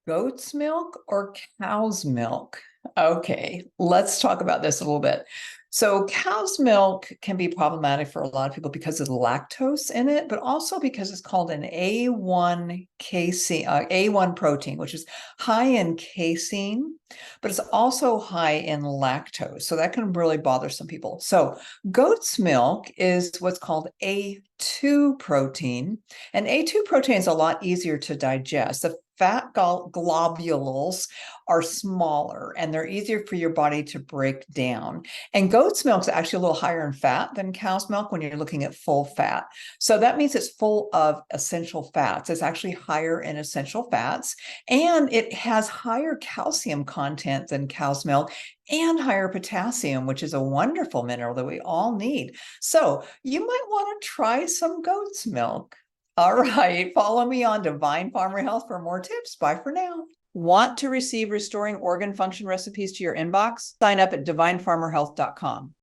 Goat's milk or cow's milk? Okay, let's talk about this a little bit. So, cow's milk can be problematic for a lot of people because of the lactose in it, but also because it's called an A1 casein, A1 protein, which is high in casein, but it's also high in lactose. So that can really bother some people. So, goat's milk is what's called A2 protein, and A2 protein is a lot easier to digest. The fat globules are smaller and they're easier for your body to break down. And goat's milk is actually a little higher in fat than cow's milk when you're looking at full fat. So that means it's full of essential fats. It's actually higher in essential fats, and it has higher calcium content than cow's milk and higher potassium, which is a wonderful mineral that we all need. So you might want to try some goat's milk. All right, follow me on Divine Farmer Health for more tips. Bye for now. Want to receive restoring organ function recipes to your inbox? Sign up at divinefarmerhealth.com.